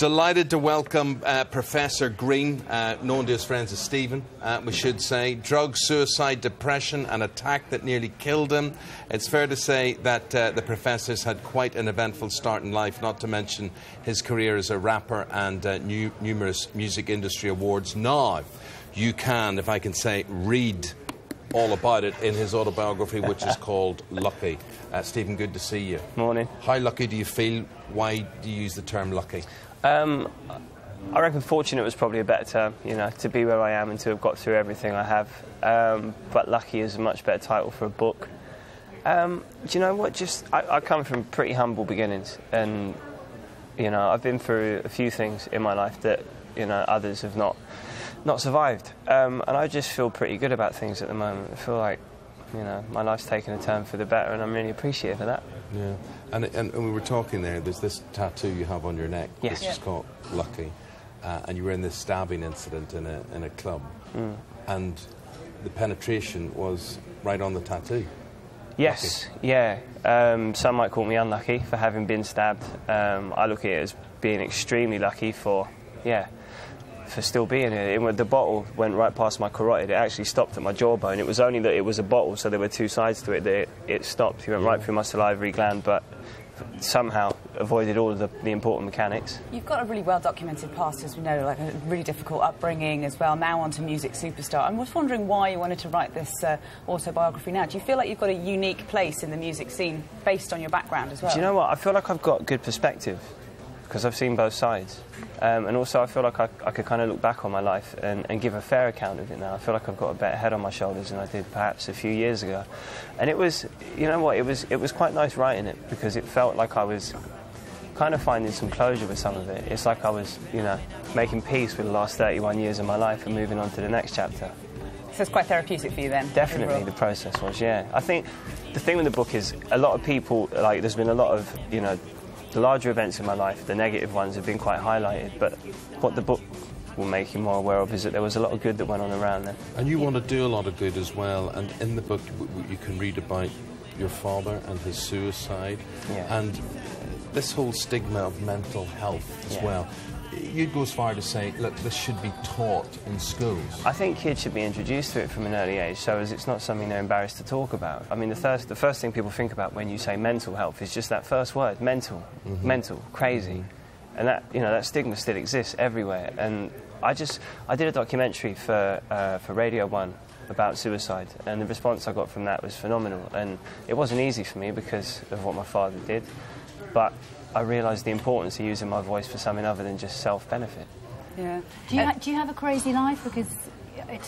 Delighted to welcome Professor Green, known to his friends as Stephen, we should say. Drugs, suicide, depression, an attack that nearly killed him. It's fair to say that the Professor's had quite an eventful start in life, not to mention his career as a rapper and numerous music industry awards. Now, you can, if I can say, read all about it in his autobiography, which is called Lucky. Stephen, good to see you. Morning. How lucky do you feel? Why do you use the term lucky? I reckon fortunate was probably a better term, you know, to be where I am and to have got through everything I have. But lucky is a much better title for a book. Do you know what? I come from pretty humble beginnings, and you know, I've been through a few things in my life that, you know, others have not survived. And I just feel pretty good about things at the moment. I feel like, you know, my life's taken a turn for the better, and I'm really appreciative of that. Yeah, and we were talking there, there's this tattoo you have on your neck, yes, which is called Lucky, and you were in this stabbing incident in a club, and the penetration was right on the tattoo. Yes, lucky. Yeah. Some might call me unlucky for having been stabbed. I look at it as being extremely lucky for still being here. The bottle went right past my carotid. It actually stopped at my jawbone. It was only that it was a bottle, so there were two sides to it, that it stopped. It went right through my salivary gland, but somehow avoided all of the important mechanics. You've got a really well-documented past, as we know, like a really difficult upbringing as well, now onto music superstar. I was wondering why you wanted to write this autobiography now. Do you feel like you've got a unique place in the music scene based on your background as well? Do you know what? I feel like I've got good perspective, because I've seen both sides. And also I feel like I could kind of look back on my life and give a fair account of it now. I feel like I've got a better head on my shoulders than I did perhaps a few years ago. And it was, you know what, it was quite nice writing it, because it felt like I was kind of finding some closure with some of it. It's like I was, you know, making peace with the last 31 years of my life and moving on to the next chapter. So it's quite therapeutic for you then? Definitely, the process was, yeah. I think the thing with the book is a lot of people, like, there's been a lot of, you know, the larger events in my life, the negative ones, have been quite highlighted, but what the book will make you more aware of is that there was a lot of good that went on around there. And you want to do a lot of good as well, and in the book you can read about your father and his suicide, and this whole stigma of mental health as well. You'd go as far to say, look, this should be taught in schools. I think kids should be introduced to it from an early age, so as it's not something they're embarrassed to talk about. I mean, the first thing people think about when you say mental health is just that first word, mental, mental, crazy. And that, you know, that stigma still exists everywhere. And I did a documentary for Radio 1 about suicide, and the response I got from that was phenomenal. And it wasn't easy for me because of what my father did, but I realised the importance of using my voice for something other than just self-benefit. Yeah. Do you have a crazy life? Because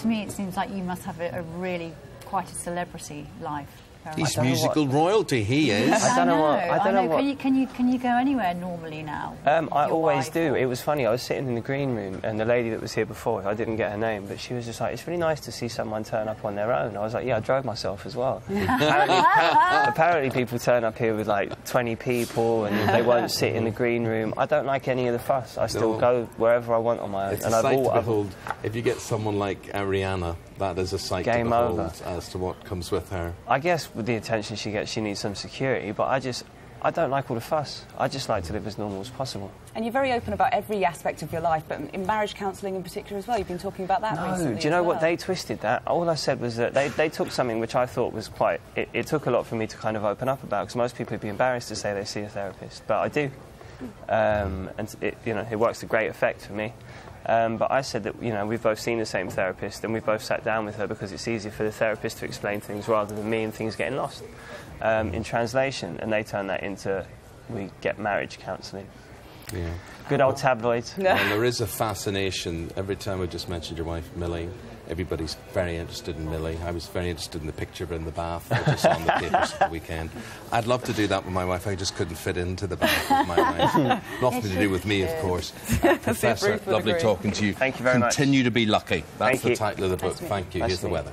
to me it seems like you must have a really quite a celebrity life. He's musical royalty, he is. I don't know what... Can you go anywhere normally now? I always do. It was funny, I was sitting in the green room and the lady that was here before, I didn't get her name, but she was just like, it's really nice to see someone turn up on their own. I was like, yeah, I drove myself as well. Apparently people turn up here with like 20 people and they won't sit in the green room. I don't like any of the fuss. I still go wherever I want on my own. It's a sight to behold. If you get someone like Rihanna, that is a sight to behold as to what comes with her. I guess with the attention she gets, she needs some security, but I don't like all the fuss. I just like to live as normal as possible. And you're very open about every aspect of your life, but in marriage counselling in particular as well, you've been talking about that recently. Do you know what? They twisted that. All I said was that they took something which I thought was quite... It took a lot for me to kind of open up about, because most people would be embarrassed to say they see a therapist, but I do. And it works to great effect for me. But I said that, you know, we've both seen the same therapist and we've both sat down with her because it's easier for the therapist to explain things rather than me and things getting lost in translation. And they turn that into, we get marriage counselling. Yeah. Good old tabloids. Well, there is a fascination. Every time I just mentioned your wife, Millie, everybody's very interested in Millie. I was very interested in the picture of her in the bath that I saw on the papers at the weekend. I'd love to do that with my wife. I just couldn't fit into the bath with my wife. Nothing to do with me, of course. Professor, lovely talking to you. Thank you very much. Continue to be lucky. That's the title of the book. Thank you. Here's the weather.